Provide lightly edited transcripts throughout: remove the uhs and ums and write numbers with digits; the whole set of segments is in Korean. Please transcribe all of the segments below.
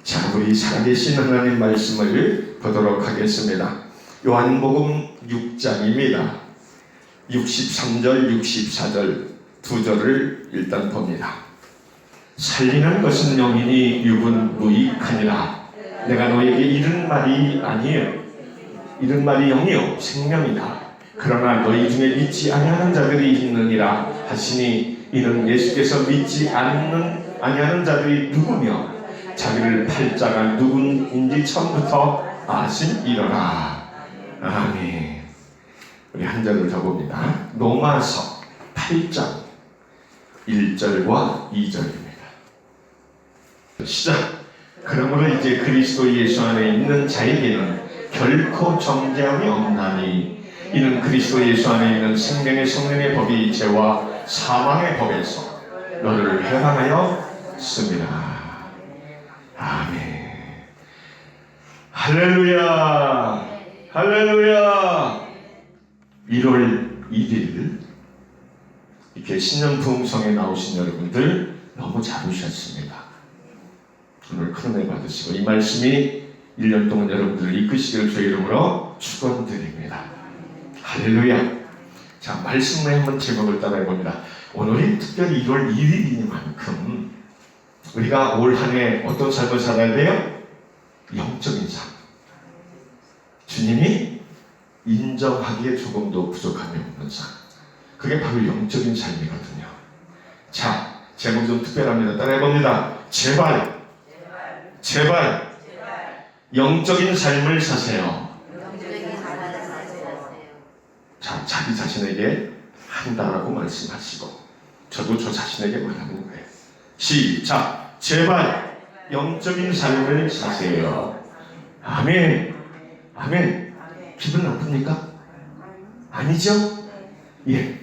자, 우리 살아계신 하나님 말씀을 보도록 하겠습니다. 요한복음 6장입니다. 63절, 64절 두 절을 일단 봅니다. 살리는 것은 영이니 육은 무익하니라. 내가 너에게 이른 말이 아니에요. 이른 말이 영이요 생명이다. 그러나 너희 중에 믿지 아니하는 자들이 있느니라 하시니, 이는 예수께서 믿지 아니하는 자들이 누구며 자기를 팔자가 누군지 처음부터 아심이로라. 아멘. 우리 한 절을 더 봅니다. 로마서 8장 1절과 2절입니다. 시작. 그러므로 이제 그리스도 예수 안에 있는 자에게는 결코 정죄함이 없나니, 이는 그리스도 예수 안에 있는 생명의 성령의 법이 죄와 사망의 법에서 너를 해방하였습니다. 아멘. 할렐루야, 할렐루야. 1월 1일 이렇게 신년 부흥성에 나오신 여러분들 너무 잘 오셨습니다. 오늘 큰 은혜 받으시고 이 말씀이 1년 동안 여러분들을 이끄시기를 주의 이름으로 축원드립니다. 할렐루야. 자, 말씀의 한번 제목을 따라해 봅니다. 오늘이 특별히 1월 1일이니만큼 우리가 올 한 해 어떤 삶을 살아야 돼요? 영적인 삶. 주님이 인정하기에 조금도 부족함이 없는 삶. 그게 바로 영적인 삶이거든요. 자, 제목 좀 특별합니다. 따라해 봅니다. 제발 영적인 삶을 사세요. 자, 자기 자신에게 한다라고 말씀하시고 저도 저 자신에게 말하는 거예요. 시작. 제발 영적인 삶을 사세요. 아멘. 아멘. 기분 나쁩니까? 아니죠? 예.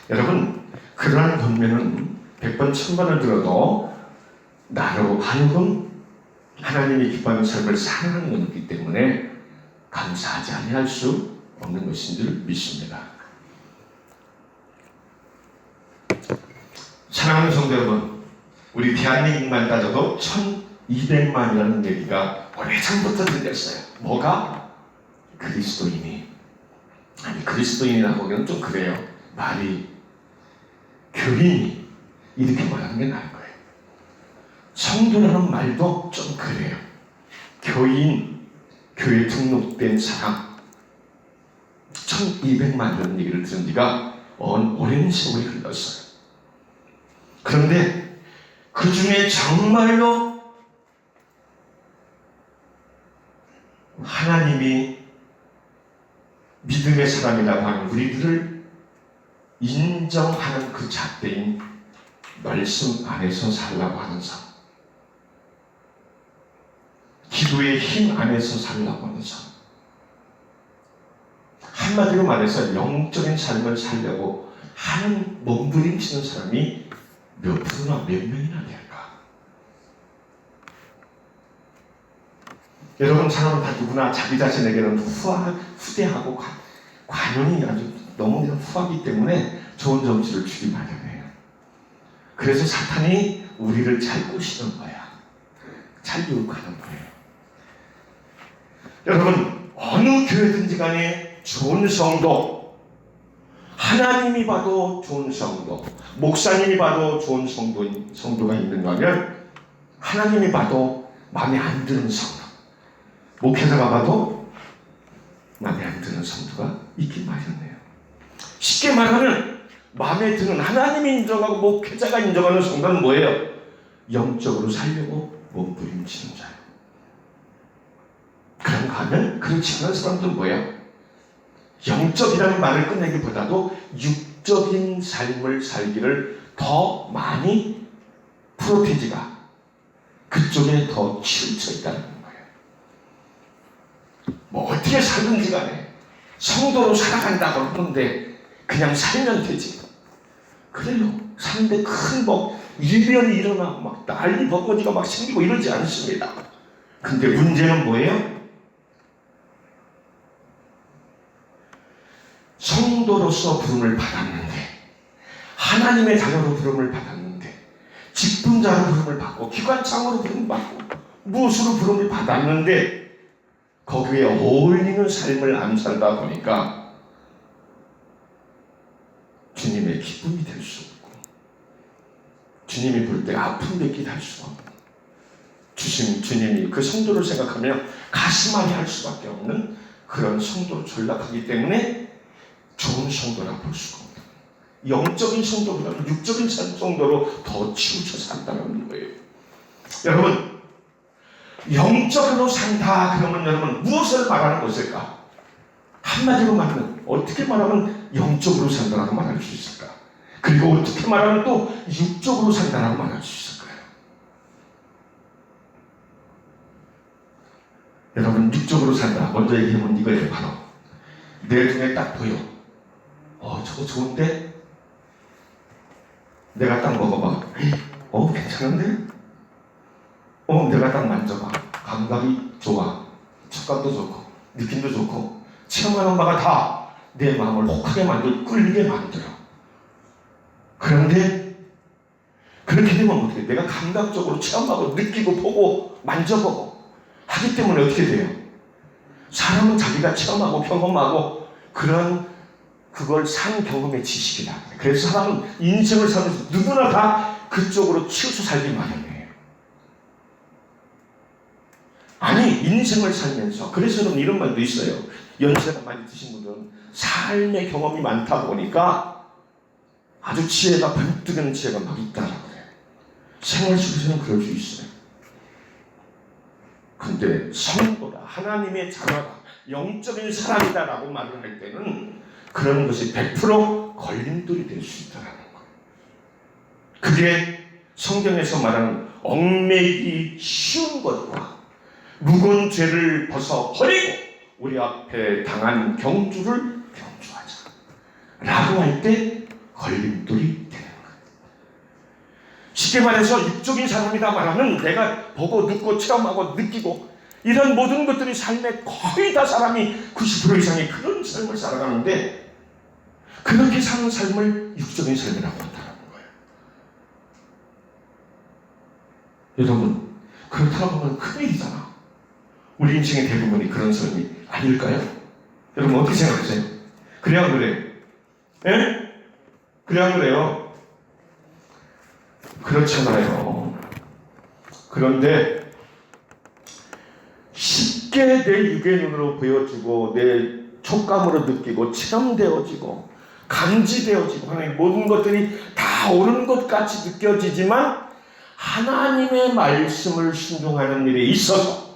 여러분, 그러한 권면은 100번 1000번을 들어도 나로 하여금 하나님이 기뻐하는 삶을 사는 것이기 때문에 감사하지 아니할 수 없는 것인 줄 믿습니다. 사랑하는 성도 여러분, 우리 대한민국만 따져도 1200만이라는 얘기가 오래전부터 들렸어요. 뭐가? 그리스도인이. 아니, 그리스도인이라고 하기는 좀 그래요. 말이. 교인이 이렇게 말하는 게 나을 거예요. 성도라는 말도 좀 그래요. 교인, 교회 등록된 사람 1200만이라는 얘기를 들은 지가 오랜 세월이 흘렀어요. 그런데 그 중에 정말로 하나님이 믿음의 사람이라고 하는 우리들을 인정하는 그 잣대인 말씀 안에서 살라고 하는 삶, 기도의 힘 안에서 살라고 하는 삶, 한마디로 말해서 영적인 삶을 살려고 하는 몸부림치는 사람이 몇 프로나 몇 명이나 될까? 여러분, 사람은 다 누구나 자기 자신에게는 후대하고 관용이 아주 너무 후하기 때문에 좋은 점수를 주기 마련해요. 그래서 사탄이 우리를 잘 꼬시는 거야. 잘 유혹하는 거예요. 여러분, 어느 교회든지 간에 좋은 성도, 하나님이 봐도 좋은 성도, 목사님이 봐도 좋은 성도가 있는가 하면 하나님이 봐도 마음에 안 드는 성도, 목회자가 봐도 마음에 안 드는 성도가 있기 마련해요. 쉽게 말하면 마음에 드는 하나님이 인정하고 목회자가 인정하는 성도는 뭐예요? 영적으로 살려고 몸부림치는 자예요. 그런가 하면 그렇지 않은 사람들은 뭐예요? 영적이라는 말을 끝내기보다도 육적인 삶을 살기를 더 많이 프로테지가 그쪽에 더 치우쳐 있다는 거예요. 뭐 어떻게 살든지 간에 성도로 살아간다고 그러는데 그냥 살면 되지. 그래요. 사는데 큰 일변이 일어나고 막 난리 버거지가 막 생기고 이러지 않습니다. 근데 문제는 뭐예요? 성도로서 부름을 받았는데, 하나님의 자녀로 부름을 받았는데, 직분자로 부름을 받고 기관장으로 부름을 받고 무엇으로 부름을 받았는데 거기에 어울리는 삶을 안 살다 보니까 주님의 기쁨이 될 수 없고 주님이 볼 때 아픈 느끼게 할 수 없고 주님이 그 성도를 생각하며 가슴앓이 할 수밖에 없는 그런 성도로 전락하기 때문에 좋은 성도라 볼 수가 없다. 영적인 성도보다는 육적인 성도로 더 치우쳐 산다는 거예요. 여러분, 영적으로 산다 그러면 여러분 무엇을 말하는 것일까? 한마디로 말하면 어떻게 말하면 영적으로 산다라고 말할 수 있을까? 그리고 어떻게 말하면 또 육적으로 산다라고 말할 수 있을까요? 여러분, 육적으로 산다 먼저 얘기하면 이거예요. 바로 내 눈에 딱 보여. 저거 좋은데? 내가 딱 먹어봐. 괜찮은데? 내가 딱 만져봐. 감각이 좋아. 촉감도 좋고 느낌도 좋고 체험하는 바가 다 내 마음을 혹하게 만들고 끌리게 만들어. 그런데 그렇게 되면 어떻게 돼? 내가 감각적으로 체험하고 느끼고 보고 만져보고 하기 때문에 어떻게 돼요? 사람은 자기가 체험하고 경험하고 그걸 산 경험의 지식이다. 그래서 사람은 인생을 살면서 누구나 다 그쪽으로 치우쳐 살기 마련이에요. 아니, 인생을 살면서 그래서 여러분 이런 말도 있어요. 연세가 많이 드신 분들은 삶의 경험이 많다 보니까 아주 지혜가 번뜩이는 지혜가 막 있다라고 그래요. 생활 속에서는 그럴 수 있어요. 근데 성도다, 하나님의 자녀다, 영적인 사람이다라고 말을 할 때는 그런 것이 100% 걸림돌이 될 수 있다는 거예요. 그게 성경에서 말하는 얽매이기 쉬운 것과 무거운 죄를 벗어버리고 우리 앞에 당한 경주를 경주하자 라고 할 때 걸림돌이 되는 거예요. 쉽게 말해서 육적인 사람이다 말하는 내가 보고 듣고 체험하고 느끼고 이런 모든 것들이 삶의 거의 다 사람이 90% 이상의 그런 삶을 살아가는데 그렇게 사는 삶을 육적인 삶이라고 한다는 거예요. 여러분, 그렇다고 하면 큰일이잖아. 우리 인생의 대부분이 그런 삶이 아닐까요? 여러분 어떻게 생각하세요? 그래야 안 그래요? 예? 그래야 안 그래요? 그렇잖아요. 그런데 쉽게 내 육의 눈으로 보여지고 내 촉감으로 느끼고 체험되어지고 감지되어지고 하는 모든 것들이 다 옳은 것 같이 느껴지지만 하나님의 말씀을 순종하는 일에 있어서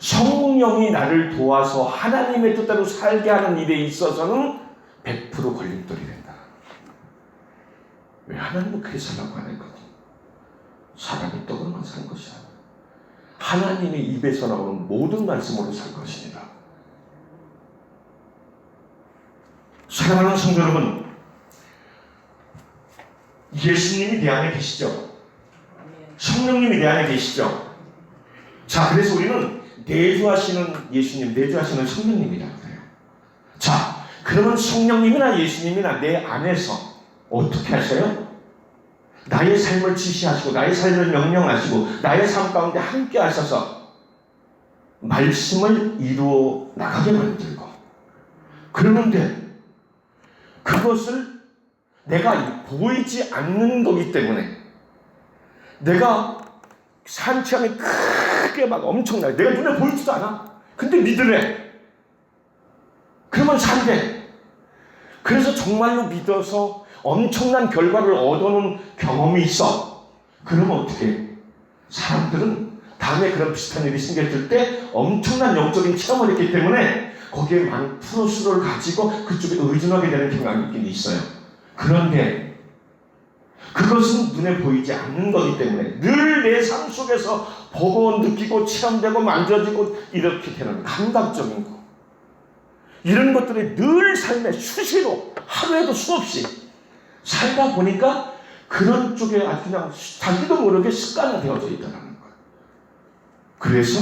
성령이 나를 도와서 하나님의 뜻대로 살게 하는 일에 있어서는 100% 걸림돌이 된다. 왜 하나님은 그렇게 살라고 하는 거지? 사람이 떡으로만 사는 것이 아니라 하나님의 입에서 나오는 모든 말씀으로 살 것입니다. 사랑하는 성도 여러분, 예수님이 내 안에 계시죠? 성령님이 내 안에 계시죠? 자, 그래서 우리는 내주하시는 예수님, 내주하시는 성령님이라고 해요. 자, 그러면 성령님이나 예수님이나 내 안에서 어떻게 하셔요? 나의 삶을 지시하시고 나의 삶을 명령하시고 나의 삶 가운데 함께 하셔서 말씀을 이루어 나가게 만들고 그러는데 그것을 내가 보이지 않는 거기 때문에 내가 산창이 크게 막 엄청나게 내가 눈에 보이지도 않아. 근데 믿으래. 그러면 산대. 그래서 정말로 믿어서 엄청난 결과를 얻어놓은 경험이 있어. 그러면 어떻게 해? 사람들은 다음에 그런 비슷한 일이 생겼을 때 엄청난 영적인 체험을 했기 때문에 거기에 많은 플러스를 가지고 그쪽에 의존하게 되는 경향이 있긴 있어요. 그런데 그것은 눈에 보이지 않는 거기 때문에 늘 내 삶 속에서 보고 느끼고 체험되고 만져지고 이렇게 되는 감각적인 거 이런 것들이 늘 삶의 수시로 하루에도 수없이 살다 보니까 그런 쪽에 아주 그냥 자기도 모르게 습관화되어져 있다는 거예요. 그래서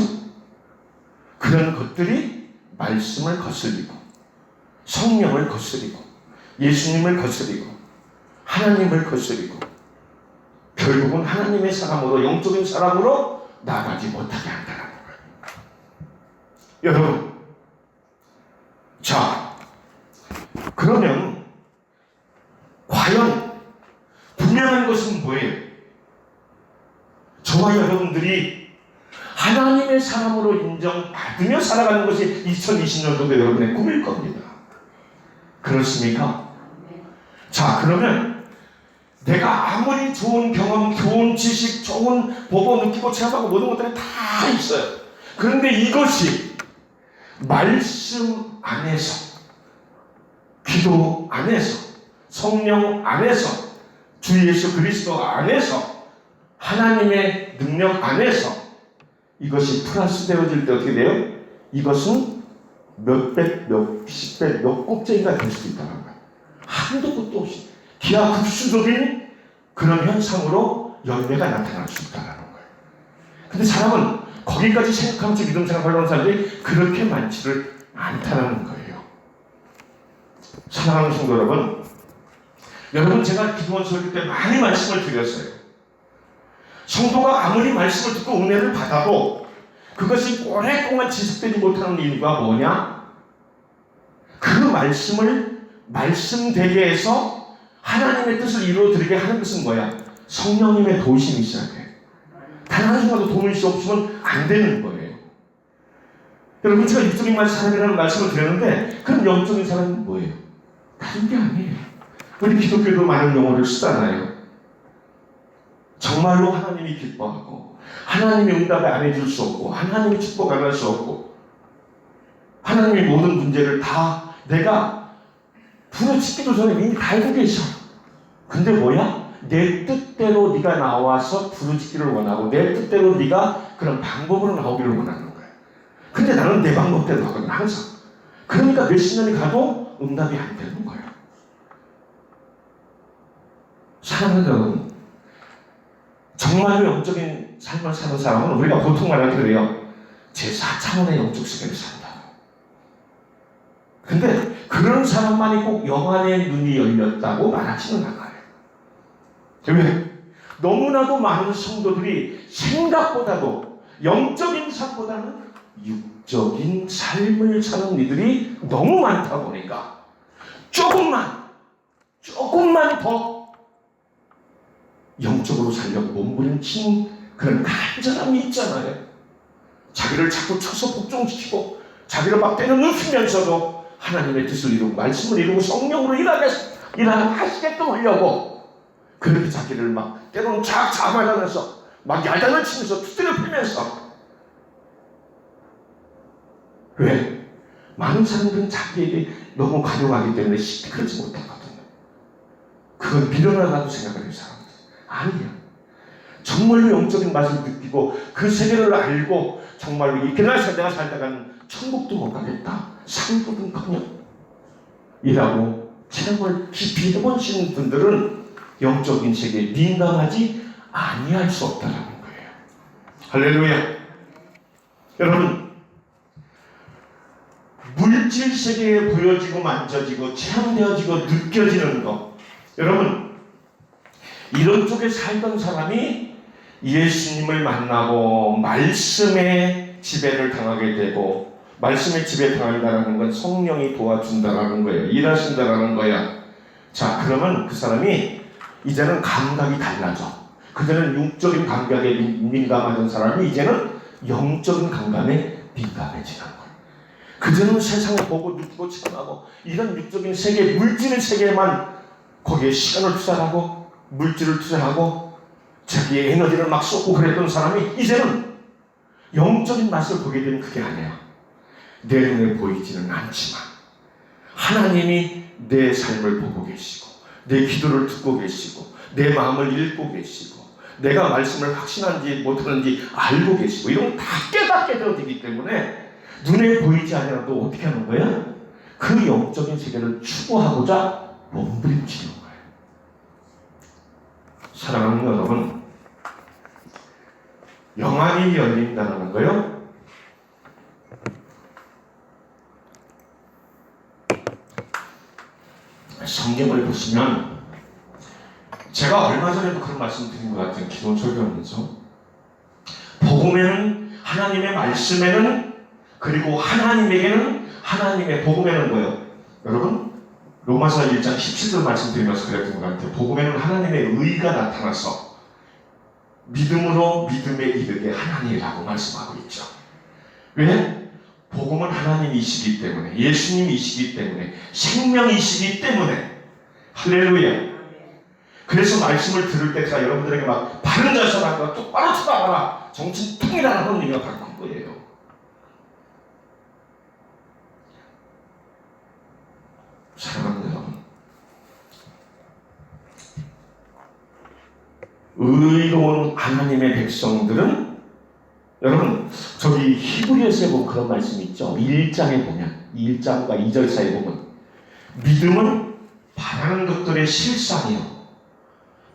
그런 것들이 말씀을 거스리고 성령을 거스리고 예수님을 거스리고 하나님을 거스리고 결국은 하나님의 사람으로, 영적인 사람으로 나가지 못하게 한다는 거예요. 여러분, 자, 그러면 과연 분명한 것은 뭐예요? 저와 여러분들이 하나님의 사람으로 인정받으며 살아가는 것이 2020년도도 여러분의 꿈일 겁니다. 그렇습니까? 자, 그러면 내가 아무리 좋은 경험, 좋은 지식, 좋은 보고 느끼고 체험하고 모든 것들이 다 있어요. 그런데 이것이 말씀 안에서, 기도 안에서, 성령 안에서, 주 예수 그리스도 안에서, 하나님의 능력 안에서 이것이 플러스 되어질 때 어떻게 돼요? 이것은 몇백, 몇십배, 몇 꼭쟁이가 될 수 있다는 거예요. 한도 끝도 없이 기하급수적인 그런 현상으로 열매가 나타날 수 있다는 거예요. 근데 사람은 거기까지 생각하면서 믿음 생활하는 사람들이 그렇게 많지를 않다는 거예요. 사랑하는 성도 여러분, 여러분 제가 기도원 설교 때 많이 말씀을 드렸어요. 성도가 아무리 말씀을 듣고 은혜를 받아도 그것이 오랫동안 지속되지 못하는 이유가 뭐냐? 그 말씀을 말씀되게 해서 하나님의 뜻을 이루어드리게 하는 것은 뭐야? 성령님의 도우심이 있어야 돼. 단 한순간도 도움이 없으면 안 되는 거예요. 여러분, 제가 육적인 사람이라는 말씀을 드렸는데 그럼 영적인 사람은 뭐예요? 다른 게 아니에요. 우리 기독교도 많은 용어를 쓰잖아요. 정말로 하나님이 기뻐하고 하나님이 응답을 안 해줄 수 없고 하나님이 축복 안 할 수 없고 하나님의 모든 문제를 다 내가 부르짖기도 전에 이미 다 알고 계셔. 근데 뭐야? 내 뜻대로 네가 나와서 부르짖기를 원하고 내 뜻대로 네가 그런 방법으로 나오기를 원하는 거야. 근데 나는 내 방법대로 하거든 항상. 그러니까 몇십 년이 가도 응답이 안 되는 거야. 사랑하는 여러분, 정말로 영적인 삶을 사는 사람은 우리가 보통 말하는 그래요. 제4차원의 영적 세계를 산다. 근데 그런 사람만이 꼭 영안의 눈이 열렸다고 말하지는 않아요. 왜? 너무나도 많은 성도들이 생각보다도 영적인 삶보다는 육적인 삶을 사는 이들이 너무 많다 보니까 조금만 더 영적으로 살려고 몸부림치는 그런 간절함이 있잖아요. 자기를 자꾸 쳐서 복종시키고 자기를 막 때려눕히면서도 하나님의 뜻을 이루고 말씀을 이루고 성령으로 일하시게끔 하려고 그렇게 자기를 막 때로는 잡아가면서 막 야단을 치면서 투지를 풀면서 왜? 많은 사람들은 자기에게 너무 관용하기 때문에 쉽게 그러지 못하거든요. 그건 미련하다고 생각하는 사람들 아니야. 정말로 영적인 맛을 느끼고 그 세계를 알고 정말로 이렇게 내가 살다가는 천국도 못 가겠다. 상급은커녕 이라고 체험을 깊이 해보시는 분들은 영적인 세계에 민감하지 아니할 수 없다는 거예요. 할렐루야. 여러분, 물질 세계에 보여지고 만져지고 체험되어지고 느껴지는 것, 여러분 이런 쪽에 살던 사람이 예수님을 만나고 말씀의 지배를 당하게 되고 말씀의 지배 당한다는 건 성령이 도와준다라는 거예요. 일하신다라는 거야. 자, 그러면 그 사람이 이제는 감각이 달라져. 그전에는 육적인 감각에 민감하던 사람이 이제는 영적인 감각에 민감해지는 거예요. 그전에는 세상을 보고 느끼고 체험하고 이런 육적인 세계, 물질의 세계에만 거기에 시간을 투자하고 물질을 투자하고 자기의 에너지를 막 쏟고 그랬던 사람이 이제는 영적인 맛을 보게 되는 그게 아니야. 내 눈에 보이지는 않지만 하나님이 내 삶을 보고 계시고 내 기도를 듣고 계시고 내 마음을 읽고 계시고 내가 말씀을 확신한지 못하는지 알고 계시고 이런 다 깨닫게 되어지기 때문에 눈에 보이지 않아도 어떻게 하는 거야? 그 영적인 세계를 추구하고자 몸부림치는 거예요. 사랑하는 여러분, 영안이 열린다는 거요. 성경을 보시면 제가 제가 얼마 전에도 그런 말씀 드린 것 같아요. 기도 설교하면서. 복음에는, 하나님의 말씀에는, 그리고 하나님에게는, 하나님의 복음에는 뭐예요? 여러분, 로마서 1장 17절 말씀드리면서 그랬던 것 같아요. 복음에는 하나님의 의가 나타나서 믿음으로 믿음에 이르게 하나님이라고 말씀하고 있죠. 왜? 복음은 하나님이시기 때문에, 예수님이시기 때문에, 생명이시기 때문에. 할렐루야. 그래서 말씀을 들을 때 제가 여러분들에게 막 바른 자세로 하고 똑바로 쳐다봐라, 정신 통일하라는 의미가 바꾼 거예요. 사랑하는 여러분, 의로운 하나님의 백성들은, 여러분 저기 히브리서에 보면 그런 말씀이 있죠. 1장에 보면, 1장과 2절 사이에 보면, 믿음은 바라는 것들의 실상이요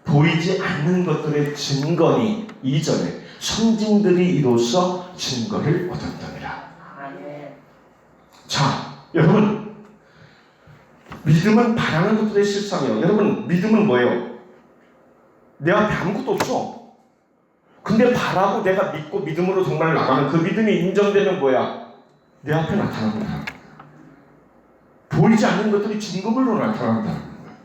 보이지 않는 것들의 증거니, 2절에 선진들이 이로써 증거를 얻었더니라. 자, 여러분, 믿음은 바라는 것들의 실상이요. 여러분, 믿음은 뭐예요? 내 앞에 아무것도 없어. 근데 바라고 내가 믿고 믿음으로 정말 나가는 그 믿음이 인정되면 뭐야? 내 앞에 나타난다. 보이지 않는 것들이 증거물로 나타난다는 거야.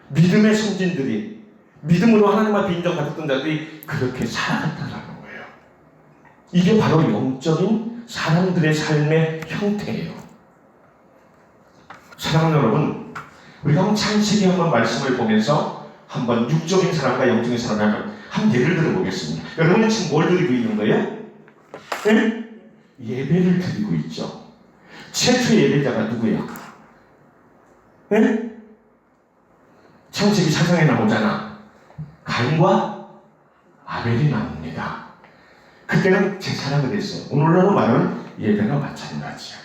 믿음의 선진들이, 믿음으로 하나님 앞에 인정받았던 자들이 그렇게 살아갔다는 거예요. 이게 바로 영적인 사람들의 삶의 형태예요. 사랑하는 여러분, 우리가 한번 창세기 한번 말씀을 보면서 한번 육적인 사람과 영적인 사람을 한 예를 들어보겠습니다. 여러분은 지금 뭘 드리고 있는 거예요? 네? 예배를 드리고 있죠. 최초의 예배자가 누구예요? 네? 창세기 4장에 나오잖아. 가인과 아벨이 나옵니다. 그때는 제사라고 됐어요. 오늘날로 말하면 예배나 마찬가지야.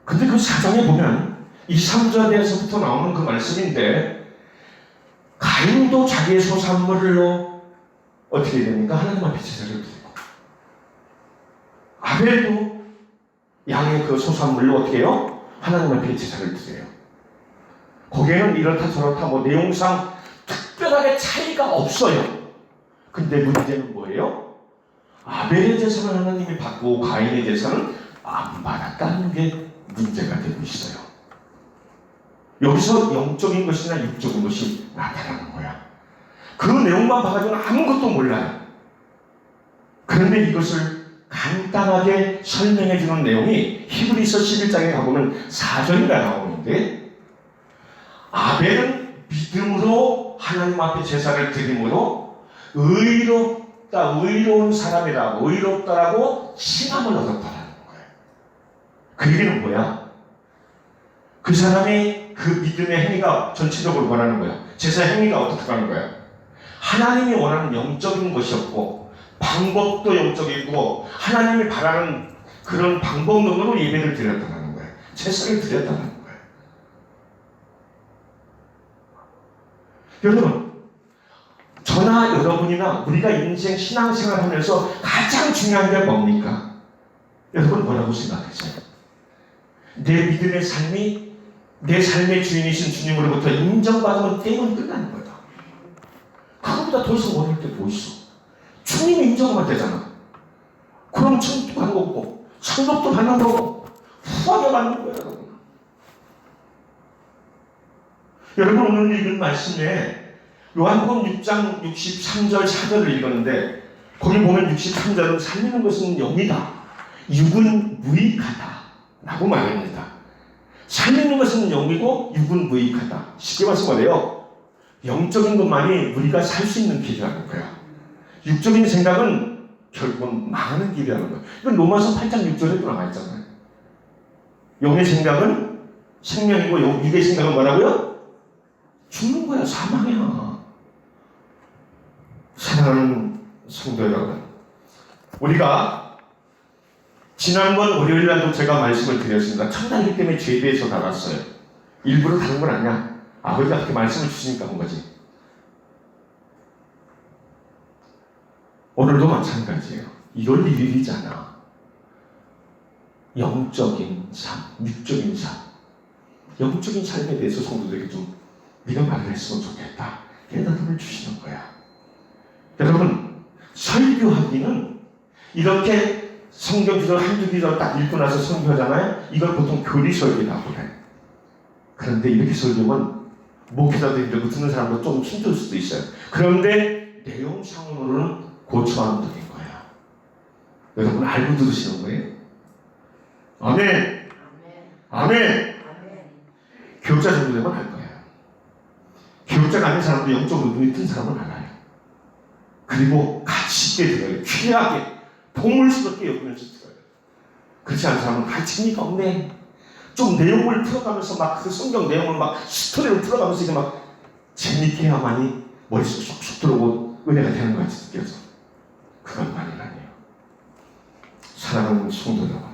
근데 그 4장에 보면 2, 3절에서부터 나오는 그 말씀인데, 가인도 자기의 소산물로 어떻게 됩니까? 하나님 앞에 제사를 드리고, 아벨도 양의 그 소산물로 어떻게 해요? 하나님 앞에 제사를 드려요. 거기에는 이렇다 저렇다 뭐 내용상 특별하게 차이가 없어요. 근데 문제는 뭐예요? 아벨의 제사는 하나님이 받고 가인의 제사는 안 받았다는 게 문제가 되고 있어요. 여기서 영적인 것이나 육적인 것이 나타나는 거야. 그 내용만 봐가지고는 아무것도 몰라요. 그런데 이것을 간단하게 설명해 주는 내용이 히브리서 11장에 가보면 4절이가 나오는데, 아벨은 믿음으로 하나님 앞에 제사를 드림으로 의로운 사람이라고, 의롭다라고 칭함을 얻었다라는 거예요. 그 얘기는 뭐야? 그 사람이 그 믿음의 행위가 전체적으로 원하는 거야. 제사 행위가 어떻게 하는 거야? 하나님이 원하는 영적인 것이었고, 방법도 영적이고, 하나님이 바라는 그런 방법론으로 예배를 드렸다는 거야. 제사를 드렸다는 거야. 여러분, 저나 여러분이나 우리가 인생 신앙생활 하면서 가장 중요한 게 뭡니까? 여러분 뭐라고 생각하세요? 내 믿음의 삶이 내 삶의 주인이신 주님으로부터 인정받으면 게임은 끝나는 거다. 그거보다 더 이상 원할 게 뭐 있어? 주님이 인정하면 되잖아. 그럼 천국도 가는 거고, 천국도 받는 거고, 후하게 받는 거야, 여러분. 여러분, 오늘 읽은 말씀에 요한복음 6장 63절 4절을 읽었는데, 거기 보면 63절은 살리는 것은 영이다, 육은 무익하다 라고 말합니다. 살리는 것은 영이고 육은 무익하다. 쉽게 말해서 뭐래요? 영적인 것만이 우리가 살 수 있는 길이라는 거야. 육적인 생각은 결국은 망하는 길이라는 거야. 이건 로마서 8장 6절에도 나와 있잖아요. 영의 생각은 생명이고 육의 생각은 뭐라고요? 죽는 거야. 사망이야. 사랑하는 성도 여러분, 우리가 지난번 월요일날도 제가 말씀을 드렸습니다. 청단기 때문에 죄에 대해서 나갔어요. 일부러 다른 건 아니야. 아버지가 그렇게 말씀을 주시니까 한 거지. 오늘도 마찬가지예요. 1월 1일이잖아. 영적인 삶, 육적인 삶, 영적인 삶에 대해서 성도들에게 좀 네가 말을 했으면 좋겠다. 깨달음을 주시는 거야. 여러분, 설교하기는 이렇게 성경 구절 한두 구절 딱 읽고 나서 설교하잖아요. 이걸 보통 교리 설교라고 그래. 그런데 이렇게 설교하면 목회자도 힘들고 듣는 사람도 좀 힘들 수도 있어요. 그런데 내용상으로는 고쳐하는 분인 거야. 여러분 알고 들으시는 거예요? 아멘. 아멘. 교육자 정도 되면 알 거예요. 교육자가 아닌 사람도 영적으로 눈이 뜬 사람은 알아요. 그리고 가치 있게 들어요. 귀하게 보물스럽게 여기면서 들어요. 그렇지 않은 사람은 가치가 없네. 좀 내용을 풀어가면서 막 그 성경 내용을 막 스토리를 풀어가면서 이게 막 재밌게 해야만이 머릿속에 쏙쏙 들어오고 은혜가 되는 것 같이 느껴져. 그건 말이 아니에요. 사랑하는 성도 여러분.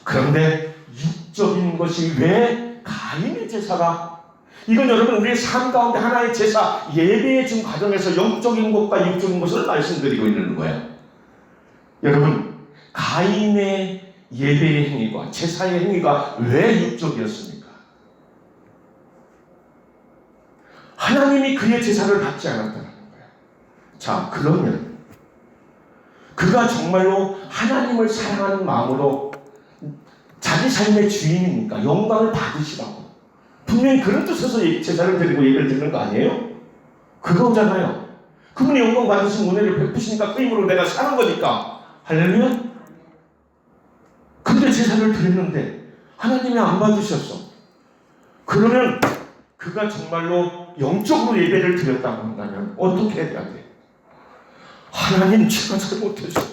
그런데 육적인 것이 왜 가인의 제사가, 이건 여러분 우리의 삶 가운데 하나의 제사, 예배의 준 과정에서 영적인 것과 육적인 것을 말씀드리고 있는 거예요. 여러분, 가인의 예배의 행위가, 제사의 행위가 왜 육적이었습니까? 하나님이 그의 제사를 받지 않았다는 거예요. 자, 그러면 그가 정말로 하나님을 사랑하는 마음으로 자기 삶의 주인이니까 영광을 받으시라고 분명히 그런 뜻에서 제사를 드리고 예배를 드리는 거 아니에요? 그거잖아요. 그분이 영광 받으신 은혜를 베푸시니까 그 힘으로 내가 사는 거니까. 할렐루야? 근데 제사를 드렸는데 하나님이 안 받으셨어. 그러면 그가 정말로 영적으로 예배를 드렸다고 한다면 어떻게 해야 돼? 하나님, 제가 잘못했어요.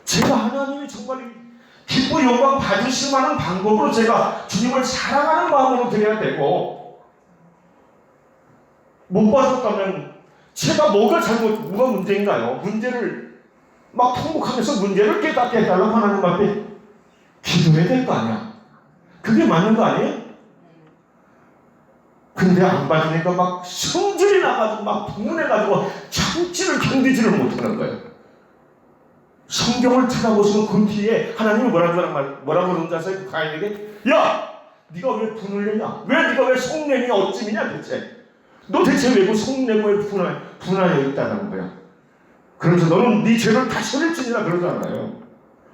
제가 하나님이 정말 기뻐 영광 받으실 만한 방법으로 제가 주님을 사랑하는 마음으로 드려야 되고, 못 받았다면 제가 뭐가 문제인가요? 문제를 막 통곡하면서 문제를 깨닫게 해달라고 하나님 앞에 기도해야 될 거 아니야. 그게 맞는 거 아니에요? 근데 안 받으니까 막 성질이 나가지고 막 분해가지고 참지를 견디지를 못하는 거예요. 성경을 찾아보시면 그 뒤에 하나님이 뭐라고 그러는지 아세요? 가인에게, 야! 네가 왜 분을 내냐? 네가 왜 속내냐? 어찌미냐 대체? 너 대체 왜 속내고 분하여 있다는 거야? 그래서 너는 네 죄를 다시 흘릴지니라 그러잖아요.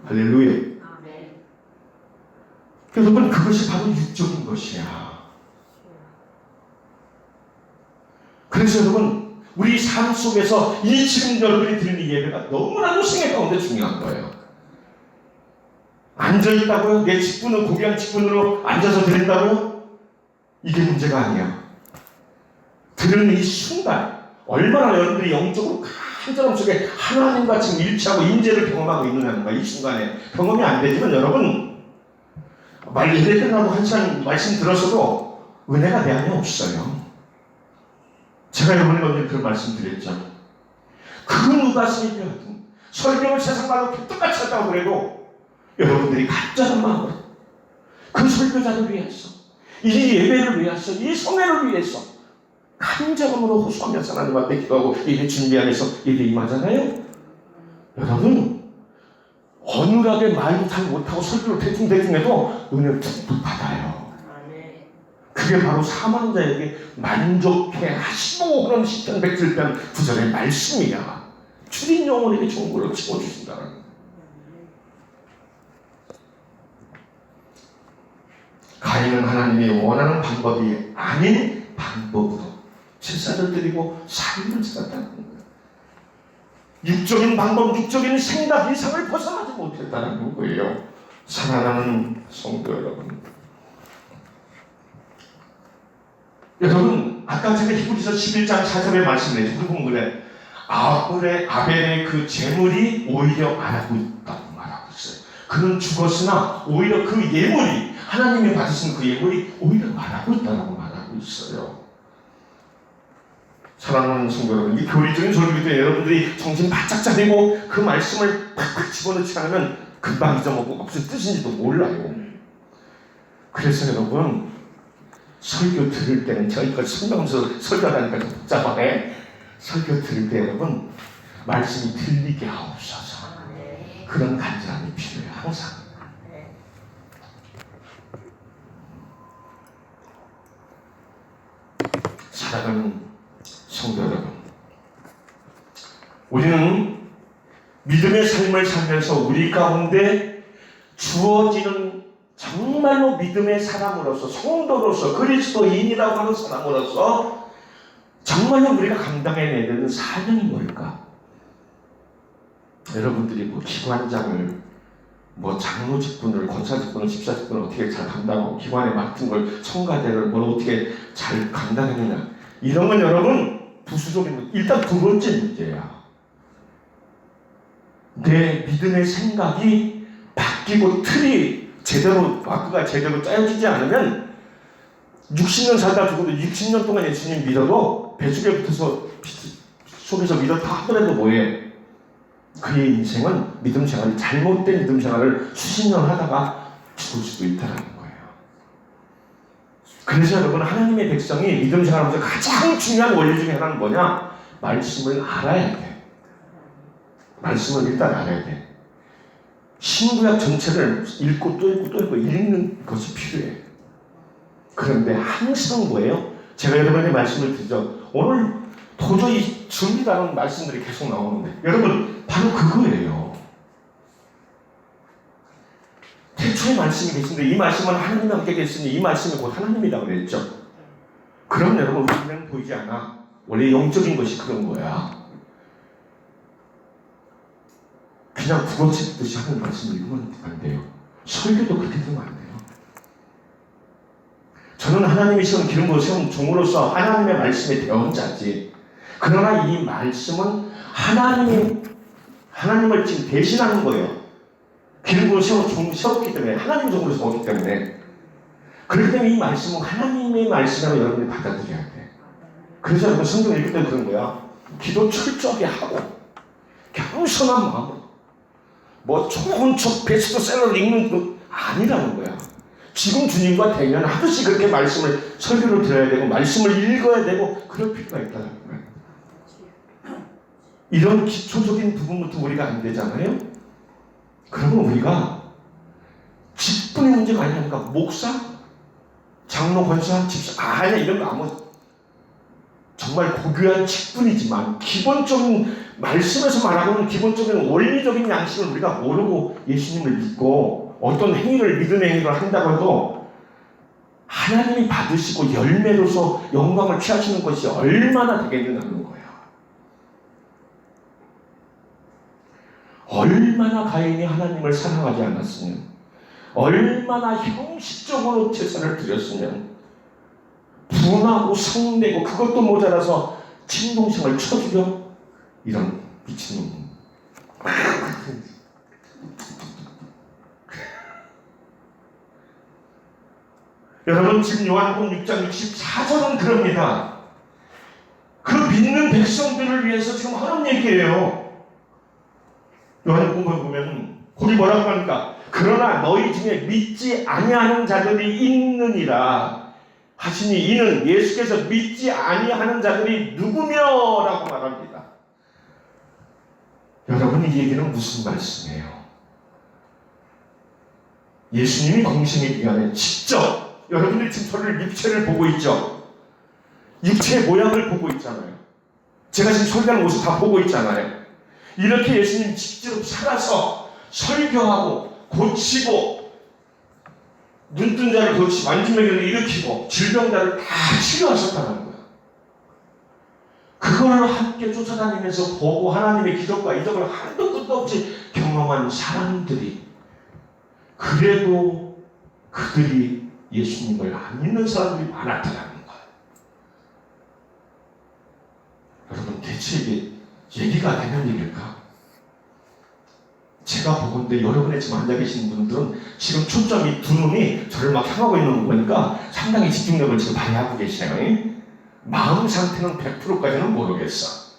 할렐루야. 그래서 여러분, 그것이 바로 육적인 것이야. 그래서 여러분, 우리 삶 속에서 이 지금 여러분이 드리는 예배가 너무나도 생애 가운데 중요한 거예요. 앉아있다고요? 내 직분은 고귀한 직분으로 앉아서 드린다고요? 이게 문제가 아니야. 드리는 이 순간 얼마나 여러분들이 영적으로 간절함 속에 하나님과 지금 일치하고 임재를 경험하고 있느냐는 거야. 이 순간에 경험이 안 되지만 여러분, 예배 끝나고 한 시간 말씀 들었어도 은혜가 내 안에 없어요. 제가 여러분에게 언제 그런 말씀 드렸죠. 그 누가 설교하든 설교를 세상 말로 똑같이 했다고 그래도 여러분들이 간절한 마음으로 그 설교자를 위해서, 이 예배를 위해서, 이 성회를 위해서 간절함으로 호소하면서 하나님 앞에 기도하고 예배 준비하면서 예배 임하잖아요. 여러분, 어눌하게 말도 잘 못하고 설교를 대충 해도 은혜를 툭툭 받아요. 그게 바로 사망자에게 만족해 하시고 그런 시편 107편 9절의 말씀이야. 주린 영혼에게 좋은 걸로 채워주신다는 거예요. 가인은 하나님이 원하는 방법이 아닌 방법으로 제사를 드리고 삶을 살았다는 거예요. 육적인 방법, 육적인 생각 이상을 벗어나지 못했다는 거예요. 사랑하는 성도 여러분, 여러분, 아까 제가 히브리서 11장 4절에 말씀드렸죠. 그분 그래, 아벨의 그 재물이 오히려 안 하고 있다고 말하고 있어요. 그는 죽었으나 오히려 그 예물이, 하나님이 받으신 그 예물이 오히려 말하고 있다고 말하고 있어요. 사랑하는 성도 여러분, 이 교리적인 설교 때 여러분들이 정신 바짝 차리고 그 말씀을 팍팍 집어넣지 않으면 금방 잊어먹고 무슨 뜻인지도 몰라요. 그래서 여러분, 설교 들을 때는, 제가 이걸 설명하면서 설교하니까 좀 복잡하네. 설교 들을 때 여러분, 말씀이 들리게 하옵소서. 그런 간절함이 필요해요. 항상. 사랑하는 성도 여러분, 우리는 믿음의 삶을 살면서 우리 가운데 주어지는 정말로 믿음의 사람으로서, 성도로서, 그리스도인이라고 하는 사람으로서 정말로 우리가 감당해내야 되는 사명이 뭘까? 여러분들이 뭐 기관장을, 뭐 장로 직분을, 권사 직분을, 집사 직분을 어떻게 잘 감당하고 기관에 맡은 걸, 청가대를 뭘 어떻게 잘 감당했느냐, 이런 건 여러분 부수적인, 일단 두 번째 문제야. 내 믿음의 생각이 바뀌고 틀이 제대로, 마크가 제대로 짜여지지 않으면 60년 살다 죽어도 60년 동안 예수님 믿어도 배수에 붙어서 속에서 믿었다 하더라도 뭐해? 그의 인생은 믿음 생활이, 잘못된 믿음 생활을 수십 년 하다가 죽을 수도 있다는 거예요. 그래서 여러분, 하나님의 백성이 믿음 생활하면서 가장 중요한 원리 중에 하나는 뭐냐? 말씀을 알아야 돼. 말씀을 일단 알아야 돼. 신구약 전체를 읽고 또 읽고 또 읽고 읽는 것이 필요해. 그런데 항상 뭐예요? 제가 여러분에게 말씀을 드리죠. 오늘 도저히 준비다는 말씀들이 계속 나오는데, 여러분 바로 그거예요. 태초의 말씀이 계신데 이 말씀은 하나님 함께 계시니 이 말씀이 곧 하나님이라고 그랬죠. 그럼 여러분, 우리는 보이지 않아. 원래 영적인 것이 그런 거야. 그냥 국어책 듣듯이 하는 말씀을 읽으면 안 돼요. 설교도 그렇게 되면 안 돼요. 저는 하나님이 세운 기름으로 세운 종으로서 하나님의 말씀에 배운 자지. 그러나 이 말씀은 하나님을 지금 대신하는 거예요. 기름으로 세웠기 때문에, 하나님 종으로 세웠기 때문에. 그렇기 때문에 이 말씀은 하나님의 말씀이라고 여러분이 받아들여야 돼. 그래서 여러분 성경 읽을 때 그런 거야. 기도 철저하게 하고 겸손한 마음으로, 뭐 좋은 책 베스트셀러를 읽는 거 아니라는 거야. 지금 주님과 대면하듯이 그렇게 말씀을, 설교를 들어야 되고 말씀을 읽어야 되고 그럴 필요가 있다는 거예요. 이런 기초적인 부분부터 우리가 안 되잖아요. 그러면 우리가 직분의 문제가 아니니까 목사, 장로, 권사, 집사, 아니야, 이런 거 아무, 정말 고귀한 직분이지만 기본적인, 말씀에서 말하고는 기본적인 원리적인 양식을 우리가 모르고 예수님을 믿고 어떤 행위를, 믿음의 행위를 한다고 해도 하나님이 받으시고 열매로서 영광을 취하시는 것이 얼마나 되겠느냐는 거예요. 얼마나 가인이 하나님을 사랑하지 않았으면, 얼마나 형식적으로 제사를 드렸으면, 분하고 성내고 그것도 모자라서 친동생을 쳐주려? 이런 미친놈. 여러분, 지금 요한복음 6장 64절은 그럽니다. 그 믿는 백성들을 위해서 지금 하는 얘기예요. 요한복음을 보면 거기 뭐라고 합니까? 그러나 너희 중에 믿지 아니하는 자들이 있느니라 하시니, 이는 예수께서 믿지 아니하는 자들이 누구며? 라고 말합니다. 여러분, 이 얘기는 무슨 말씀이에요? 예수님이 공생의 기간에 직접, 여러분들이 지금 저를 육체를 보고 있죠? 육체의 모양을 보고 있잖아요. 제가 지금 설교하는 모습 다 보고 있잖아요. 이렇게 예수님 직접 살아서 설교하고 고치고, 눈뜬 자를 고치고 안진병을 일으키고 질병자를 다 치료하셨다는 거예요. 그걸 함께 쫓아다니면서 보고 하나님의 기적과 이적을 한도 끝도 없이 경험한 사람들이, 그래도 그들이 예수님을 안 믿는 사람들이 많았다는 거예요. 여러분, 대체 이게 얘기가 되는 일일까? 제가 보건대 여러분의 지금 앉아 계신 분들은 지금 초점이, 두 눈이 저를 막 향하고 있는 거 보니까 상당히 집중력을 지금 발휘하고 계시네요. 마음 상태는 100%까지는 모르겠어.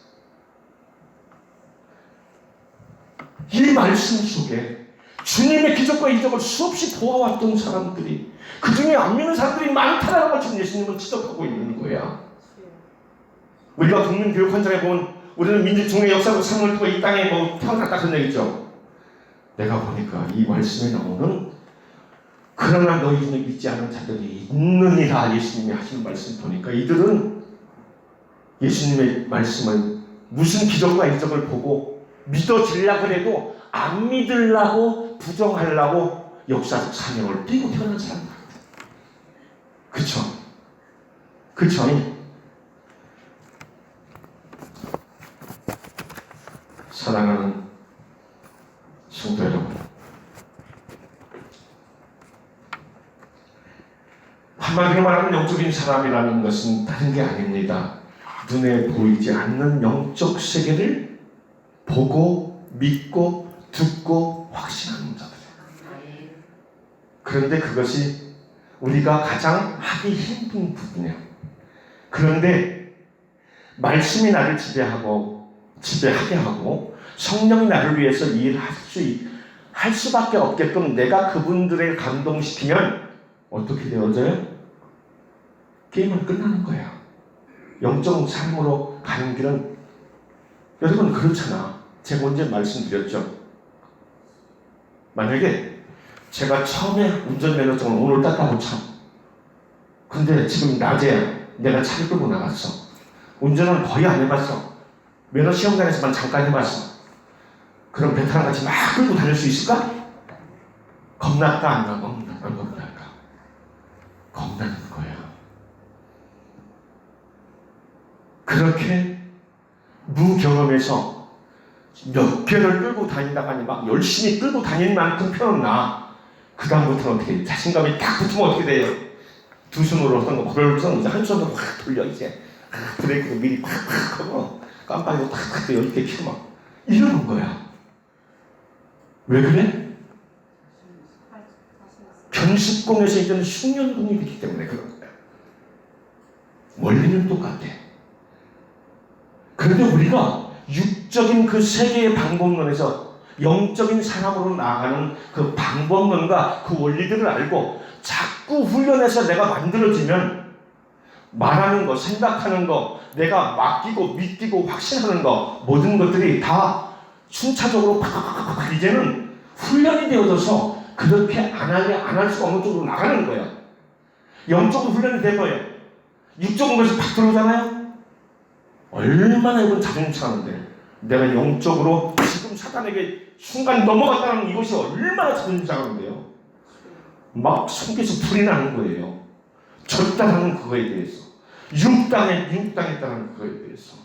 이 말씀 속에 주님의 기적과 이적을 수없이 보아왔던 사람들이, 그 중에 안 믿는 사람들이 많다는 걸 지금 예수님은 지적하고 있는 거야. 우리가 국민교육 현장에 보면, 우리는 민주중의 역사적 상을 두고 이 땅에 뭐 태어났다 그런 얘기죠. 내가 보니까 이 말씀에 나오는 그러나 너희 중에 믿지 않은 자들이 있느니라 예수님이 하시는 말씀 보니까 이들은 예수님의 말씀을 무슨 기적과 이적을 보고 믿어지려고 해도 안 믿으려고 부정하려고 역사적 사명을 띄고 태어난 사람 같아요. 그쵸? 그쵸? 사랑하는 성도 여러분, 한마디로 말하면 영적인 사람이라는 것은 다른 게 아닙니다. 눈에 보이지 않는 영적 세계를 보고 믿고 듣고 확신하는 자들이에요. 그런데 그것이 우리가 가장 하기 힘든 부분이에요. 그런데 말씀이 나를 지배하게 하고 성령이 나를 위해서 할 수밖에 없게끔 내가 그분들을 감동시키면 어떻게 되어져요? 게임은 끝나는 거야. 영적 삶으로 가는 길은 여러분 그렇잖아. 제가 언제 말씀드렸죠? 만약에 제가 처음에 운전면허증을 오늘 땄다고 쳐. 근데 지금 낮에 내가 차를 끌고 나갔어. 운전을 거의 안 해봤어. 면허 시험장에서만 잠깐 해봤어. 그럼 베테랑같이 막 끌고 다닐 수 있을까? 겁날까 안 겁날까? 겁나는 거야. 그렇게 무경험에서 몇 개를 끌고 다니다가니 막 열심히 끌고 다닐 만큼 표는 나. 그 다음부터는 어떻게 해? 자신감이 딱 붙으면 어떻게 돼요? 두 손으로 어떤 거 버릇은 이제 한 손으로 확 돌려 이제 브레이크도 미리 팍팍 하고 깜빡이도 탁탁 이렇게 켜막 이러는 거야. 왜 그래? 견습공에서 이제는 숙련공이 되기 때문에 그런 거야. 원리는 똑같아. 그런데 우리가 육적인 그 세계의 방법론에서 영적인 사람으로 나아가는 그 방법론과 그 원리들을 알고 자꾸 훈련해서 내가 만들어지면 말하는 거, 생각하는 거, 내가 맡기고 믿기고 확신하는 거 모든 것들이 다 순차적으로 팍팍팍 이제는 훈련이 되어져서 그렇게 안 할 수가 없는 쪽으로 나가는 거야. 영적으로 훈련이 돼버려. 육적인 것이 팍 들어오잖아요. 얼마나 이건 자존심 상하는데 내가 영적으로 지금 사단에게 순간 넘어갔다는 이것이 얼마나 자존심 상하는데요. 막 속에서 불이 나는 거예요. 졌다는 그거에 대해서 유혹당했다는 그거에 대해서.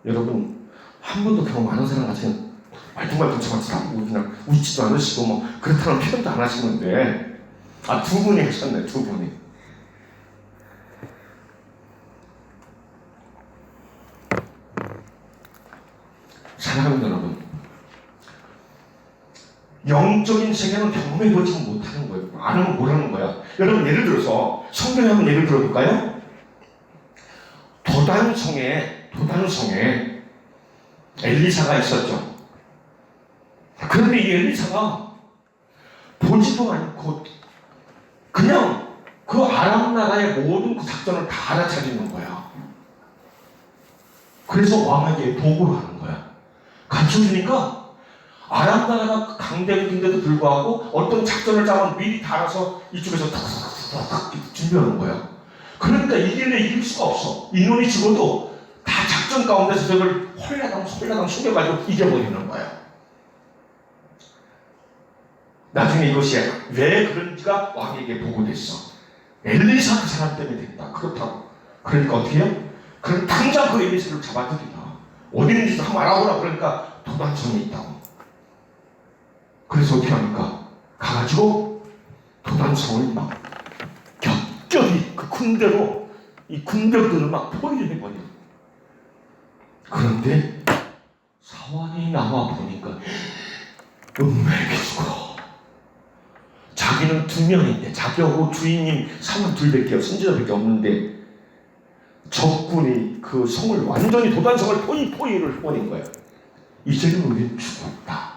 여러분 한 번도 경험 안 한 사람 같이 말통말통 쳐봤어. 그냥 웃지도 않으시고 뭐 그렇다는 표현도 안 하시는데 두 분이 하셨네. 두 분이. 사랑하는 여러분, 영적인 세계는 경험해보지 못하는 거예요. 안 하면 모르는 거야. 여러분 예를 들어서 성경에 한번 예를 들어볼까요? 도단성에 엘리사가 있었죠. 그런데 이 엘리사가 보지도 않고 그냥 그 아람 나라의 모든 그 작전을 다 알아차리는 거야. 그래서 왕에게 보고를 하는 거야. 갖춰주니까 아람 나라가 강대국인데도 불구하고 어떤 작전을 짜면 미리 다 알아서 이쪽에서 탁탁탁탁 준비하는 거야. 그러니까 이길 수가 없어. 인원이 죽어도 다 작전 가운데서 저걸 홀라당 속여가지고 이겨버리는 거야. 나중에 이것이 왜 그런지가 왕에게 보고됐어. 엘리사 그 사람 때문에 됐다. 그렇다고. 그러니까 어떻게 해요? 그럼 당장 그 엘리사를 잡아들이다. 어디 있는지 한번 알아보라. 그러니까 도단성에 있다고. 그래서 어떻게 합니까? 가가지고 도단성을 막 겹겹이 그 군대로 이 군병들을 막 포위를 해버려. 그런데 사환이 나와 보니까 음매에게 죽어. 자기는 2명인데 자기하고 주인님 사람 2밖에 선지자밖에 없는데 적군이 그 성을 완전히 도단성을 포위를 해버린 거예요. 이제는 우리는 죽었다.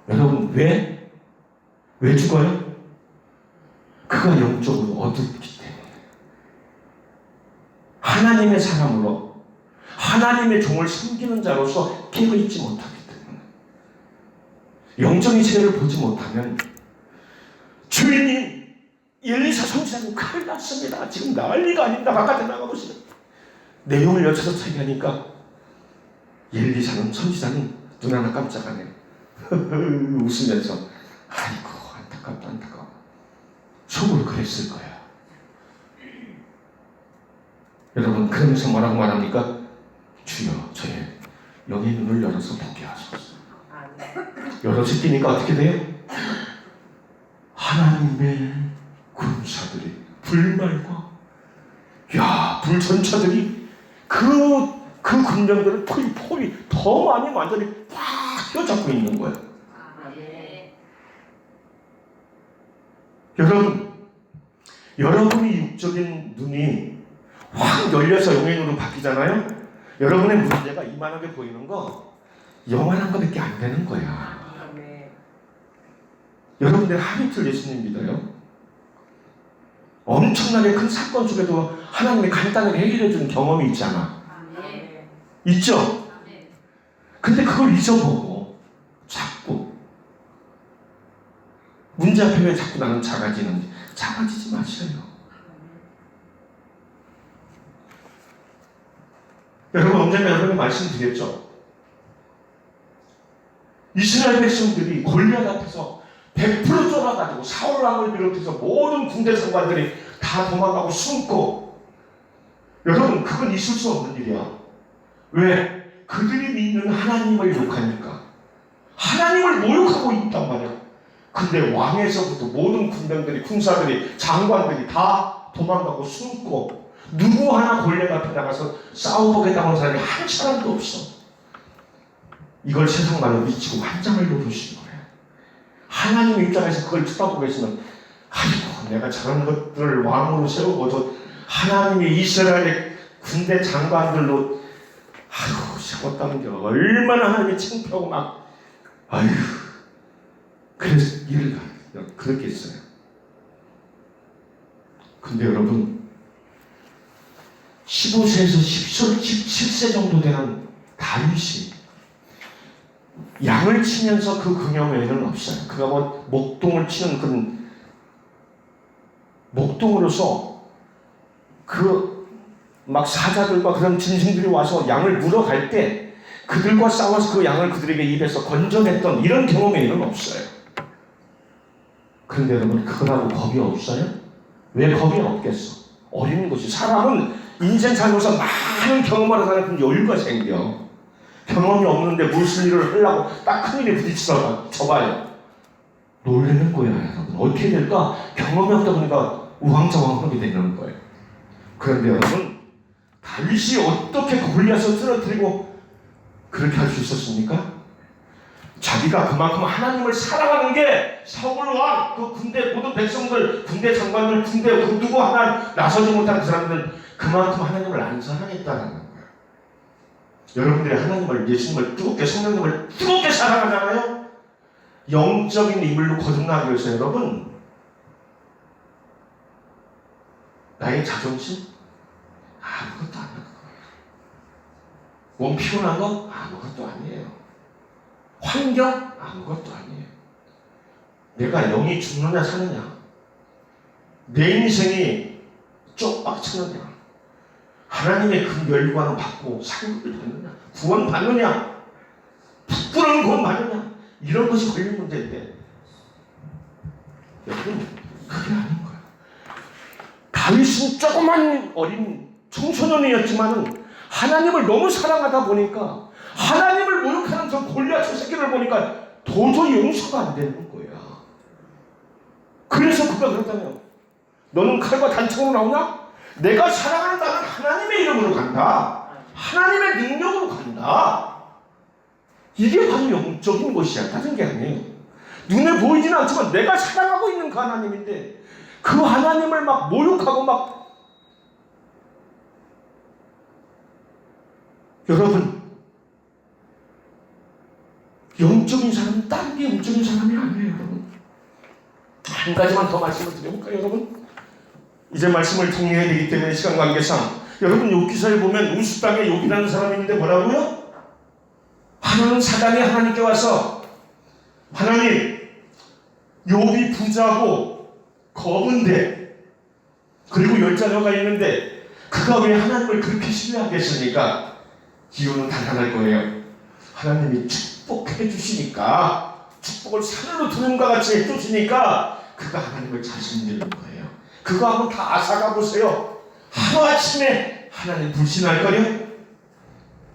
여러분 왜 죽어요? 그가 영적으로 어둡기 때문에 하나님의 사람으로 하나님의 종을 섬기는 자로서 깨어있지 못하기 때문에 영적인 세계를 보지 못하면 주인님 엘리사 선지자는 큰일 났습니다. 지금 난리가 아닙니다. 바깥에 나가보시면. 내용을 여쭤서 차이하니까 엘리사는 선지자는 눈 하나 깜짝 안 해요. 웃으면서 아이고 안타깝다 안타까워. 속으로 그랬을 거예요. 여러분 그러면서 뭐라고 말합니까? 주여 저의 영의 눈을 열어서 보게 하소서. 열어서 끼니까 어떻게 돼요? 하나님의 군사들이 불말과 불전차들이 그 군병들을 포위 더 많이 완전히 팍 휘어잡고 있는 거예요. 여러분이 육적인 눈이 확 열려서 영의 눈으로 바뀌잖아요. 여러분의 문제가 이만하게 보이는 거 영원한 것밖에 안 되는 거야. 여러분들 하루 이틀 예수님 믿어요? 엄청나게 큰 사건 속에도 하나님이 간단하게 해결해 준 경험이 있잖아. 있죠? 근데 그걸 잊어보고 자꾸 문제 앞에 왜 자꾸 나는 작아지는지 작아지지 마세요. 여러분 언젠가 여러분이 말씀드렸죠. 이스라엘 백성들이 골리앗 앞에서 100% 쫄아가지고 사울 왕을 비롯해서 모든 군대 장관들이 다 도망가고 숨고, 여러분 그건 있을 수 없는 일이야. 왜? 그들이 믿는 하나님을 욕하니까. 하나님을 모욕하고 있단 말이야. 근데 왕에서부터 모든 군병들이, 군사들이, 장관들이 다 도망가고 숨고, 누구 하나 골리앗 앞에 나가서 싸워보겠다는 사람이 한 사람도 없어. 이걸 세상 말로 미치고 환장을 노리시는 거예요. 하나님 입장에서 그걸 쳐다보고 있으면, 아이고 내가 저런 것들을 왕으로 세우고도 하나님이 이스라엘의 군대 장관들로 아이고 세웠다는 게 얼마나 하나님이 창피하고 막 아이고. 그래서 일을 그렇게 했어요. 근데 여러분 15세에서 17세 정도 되는 다윗이 양을 치면서 그 근형 외에는 없어요. 그가 뭐 목동을 치는 그런 목동으로서 그 막 사자들과 그런 짐승들이 와서 양을 물어갈 때 그들과 싸워서 그 양을 그들에게 입에서 건져냈던 이런 경험에는 없어요. 그런데 여러분 그거라고 겁이 없어요? 왜 겁이 없겠어? 어린 것이, 사람은 인생 살면서 많은 경험을 하는 여유가 생겨. 경험이 없는데 무슨 일을 하려고 딱 큰일에 부딪혀서 져봐요. 놀라는 거야 여러분. 어떻게 될까? 경험이 없다 보니까 우왕좌왕하게 되는 거예요. 그런데 여러분 다윗이 어떻게 골리앗을 쓰러뜨리고 그렇게 할 수 있었습니까? 자기가 그만큼 하나님을 사랑하는 게 사울 왕, 그 군대 모든 백성들, 군대 장관들, 군대 그 누구 하나 나서지 못한 그 사람들은 그만큼 하나님을 안 사랑했다는 거예요. 여러분들이 하나님을, 예수님을 뜨겁게, 성령님을 뜨겁게 사랑하잖아요. 영적인 인물로 거듭나기 위해서 여러분 나의 자존심 아무것도 안 하는 거예요. 몸 피곤한 거 아무것도 아니에요. 환경 아무것도 아니에요. 내가 영이 죽느냐 사느냐, 내 인생이 쪽박치느냐, 하나님의 그 멸관을 받고 상급을 받느냐, 구원 받느냐, 부끄러운 구원 받느냐, 이런 것이 걸린 문제인데 여러분 그게 아닌 거예요. 다윗은 조그만 어린 청소년이었지만은 하나님을 너무 사랑하다 보니까 하나님을 모욕하는 저 골리앗 저 새끼를 보니까 도저히 용서가 안 되는 거야. 그래서 그가 그랬다며. 너는 칼과 단창으로 나오냐? 내가 사랑하는 나는 하나님의 이름으로 간다. 하나님의 능력으로 간다. 이게 바로 영적인 것이야. 다른 게 아니에요. 눈에 보이지는 않지만 내가 사랑하고 있는 그 하나님인데 그 하나님을 막 모욕하고 막, 여러분 영적인 사람은 다른 게 영적인 사람이 아니에요. 여러분 한 가지만 더 말씀을 드려볼까요? 여러분 이제 말씀을 정리해야 되기 때문에 시간 관계상 여러분 욥 기사에 보면 우스땅에 욥이라는 사람이 있는데 뭐라고요? 하나는 사단이 하나님께 와서 하나님 욥이 부자고 거부인데, 그리고 열자녀가 있는데 그가 왜 하나님을 그렇게 신뢰하겠습니까? 이유는 단단할 거예요. 하나님이 축복해 주시니까, 축복을 산으로 두는과 같이 해주시니까 그가 하나님을 자신있는 거예요. 그거 한번 다 앗아가 보세요. 하루아침에 하나님 불신할까요?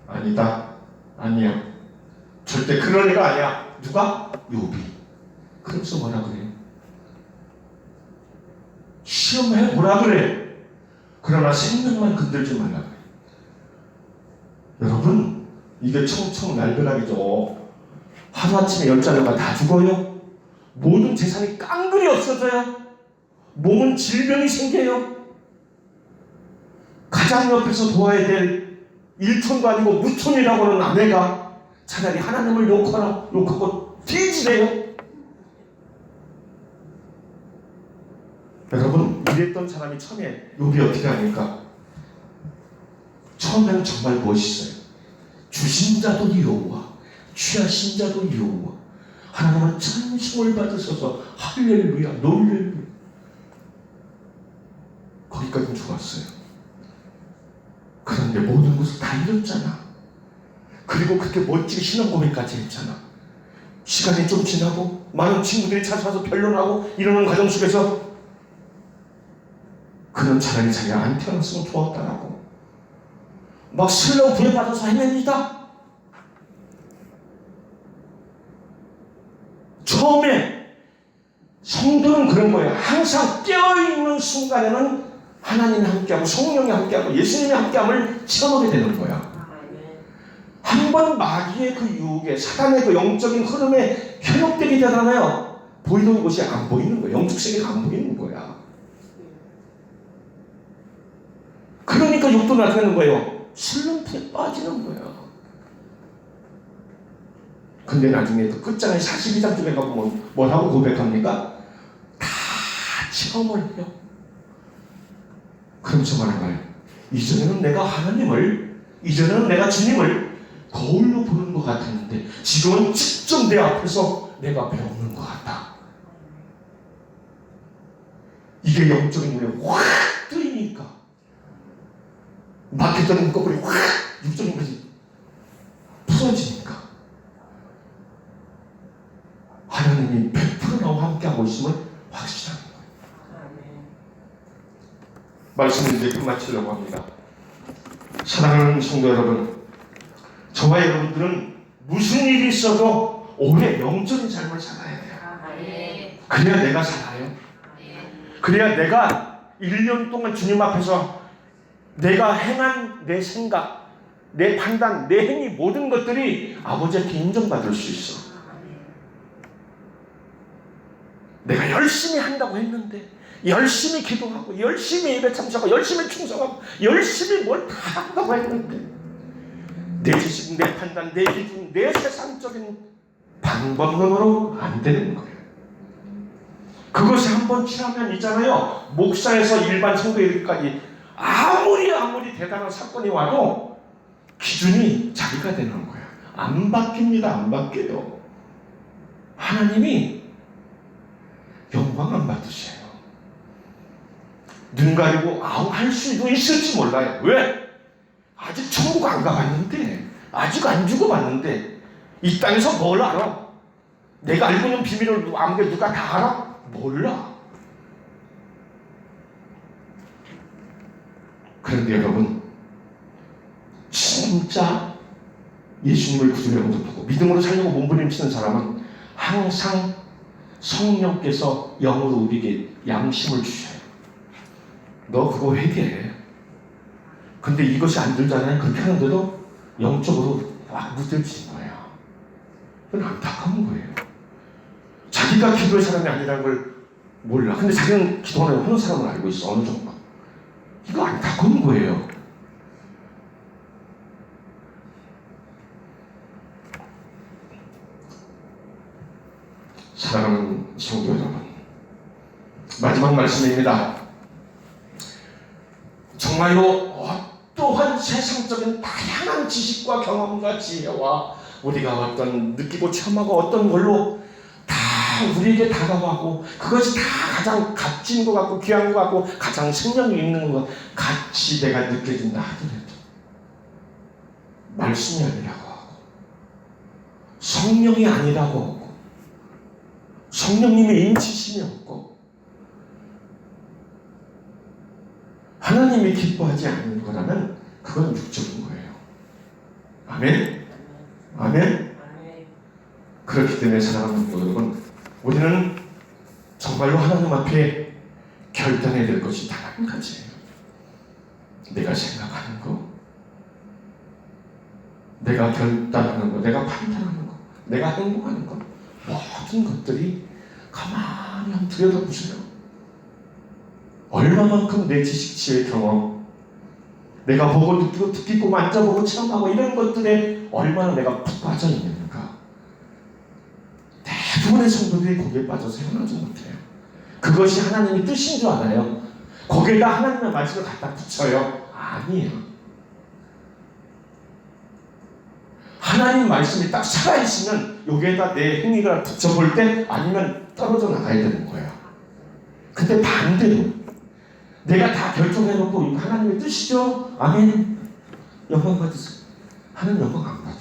아니다. 아니야. 절대 그런 애가 아니야. 누가? 욥이. 그래서 뭐라 그래요? 시험해 보라 그래. 그러나 생명만 건들지 말라 그래. 여러분, 이게 청청날벼락이죠. 하루아침에 10자녀가 다 죽어요. 모든 재산이 깡그리 없어져요. 몸은 질병이 생겨요. 가장 옆에서 도와야 될 일촌도 아니고 무촌이라고 하는 아내가 차라리 하나님을 욕하고 뒤지래요. 여러분, 이랬던 사람이 처음에 욥이 어떻게 하니까? 처음에는 정말 멋있어요. 주신 자도 여호와, 취하신 자도 여호와, 하나님은 찬송을 받으셔서 할렐루야, 놀렐루야. 거기까지는 좋았어요. 그런데 모든 것을 다 잃었잖아. 그리고 그렇게 멋지게 신앙 고백까지 했잖아. 시간이 좀 지나고 많은 친구들이 찾아와서 변론하고 이러는 과정 속에서 그는 차라리 자기가 안 태어났으면 좋았다라고 막 슬라우 구애받아서 헤맵니다. 처음에 성도는 그런 거예요. 항상 깨어있는 순간에는 하나님이 함께하고 성령이 함께하고 예수님이 함께함을 체험하게 되는 거야. 한번 마귀의 그 유혹에, 사단의 그 영적인 흐름에 현혹되게 되잖아요. 보이던 곳이 안 보이는 거야. 영적 세계가 안 보이는 거야. 그러니까 욕도 나타나는 거예요. 슬럼프에 빠지는 거야. 근데 나중에 그 끝장에 42장 쪽에 가보면 뭐라고 고백합니까? 다 체험을 해요. 그러면서 말한 거예요. 이전에는 내가 하나님을, 이전에는 내가 주님을 거울로 보는 것 같았는데 지금은 직접 내 앞에서 내가 배우는 것 같다. 이게 영적인 눈에 확 뜨이니까 막혔던 눈꺼풀이 확 육적인 것이 풀어지니까 하나님이 100% 나와 함께하고 있음을 확신하는 거예요. 말씀을 이제 끝마치려고 합니다. 사랑하는 성도 여러분, 저와 여러분들은 무슨 일이 있어도 오래 영적인 삶을 살아야 돼요. 그래야 내가 살아요. 그래야 내가 1년 동안 주님 앞에서 내가 행한 내 생각, 내 판단, 내 행위 모든 것들이 아버지한테 인정받을 수 있어. 내가 열심히 한다고 했는데, 열심히 기도하고, 열심히 예배 참석하고, 열심히 충성하고, 열심히 뭘 다 한다고 했는데 내 지식, 내 판단, 내 기준, 내 세상적인 방법론으로 안 되는 거예요. 그것이 한번 취하면 있잖아요. 목사에서 일반 성도에게까지 아무리 대단한 사건이 와도 기준이 자기가 되는 거야. 안 바뀝니다. 안 바뀌어요. 하나님이 영광 안 받으셔요. 눈 가리고 할 수도 있을지 몰라요. 왜? 아직 천국 안 가봤는데, 아직 안 죽어봤는데 이 땅에서 뭘 알아? 내가 알고 있는 비밀을 아무게 누가 다 알아? 몰라. 그런데 여러분, 진짜 예수님을 구주로 영접하고 믿음으로 살려고 몸부림치는 사람은 항상 성령께서 영으로 우리에게 양심을 주셔요. 너 그거 회개해. 근데 이것이 안 들잖아요. 그렇게 하는데도 영적으로 막 무뎌지는 거예요. 그건 안타까운 거예요. 자기가 기도의 사람이 아니라는 걸 몰라. 근데 자기는 기도하는 사람을 알고 있어. 어느 정도. 이거 안타까운 거예요. 사랑하는 성도 여러분, 마지막 말씀입니다. 정말로 어떠한 세상적인 다양한 지식과 경험과 지혜와 우리가 어떤 느끼고 체험하고 어떤 걸로 다 우리에게 다가가고 그것이 다 가장 값진 것 같고 귀한 것 같고 가장 생명이 있는 것 같이 내가 느껴진다 하더라도 말씀이 아니라고 하고 성령이 아니라고 하고 성령님의 인치심이 없고 하나님이 기뻐하지 않는 거라면 그건 육적인 거예요. 아멘? 아멘? 그렇기 때문에 사랑하는 여러분, 우리는 정말로 하나님 앞에 결단해야 될 것이 단 한 가지예요. 내가 생각하는 거, 내가 결단하는 거, 내가 판단하는 거, 내가 행동하는 거, 모든 것들이 가만히 한번 들여다보세요. 얼마만큼 내 지식치의 경험, 내가 보고 느끼고 듣고 만져보고 체험하고 이런 것들에 얼마나 내가 푹 빠져 있는가. 대부분의 성도들이 거기에 빠져서 헤어나지 못해요. 그것이 하나님의 뜻인 줄 알아요. 거기에다 하나님의 말씀을 갖다 붙여요. 아니에요. 하나님 말씀이 딱 살아있으면 여기에다 내 행위가 붙여볼 때 아니면 떨어져 나가야 되는 거예요. 근데 반대로 내가 다 결정해놓고 이거 하나님의 뜻이죠? 아멘. 영광 받으세요. 하나님 영광 안 받아.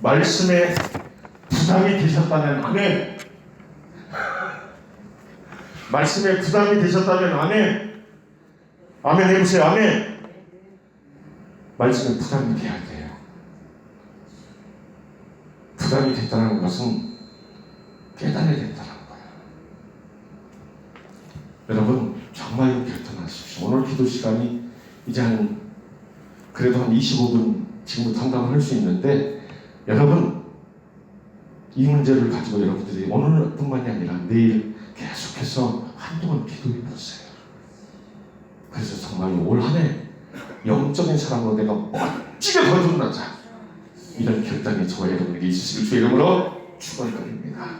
말씀에 부담이 되셨다면 아멘. 말씀에 부담이 되셨다면 아멘. 아멘 해보세요. 아멘. 말씀에 부담이 돼야 돼요. 부담이 됐다는 것은 깨달아야 된다는 거예요. 여러분 정말로 결단하십시오. 오늘 기도 시간이 이제 그래도 한 25분 지금부터 상담을 할 수 있는데 여러분 이 문제를 가지고 여러분들이 오늘뿐만이 아니라 내일 계속해서 한동안 기도해 보세요. 그래서 정말 올 한 해 영적인 사람으로 내가 멋지게 거듭나자 이런 결단이 저와 여러분에게 있으시길 주의 이름으로 축원드립니다.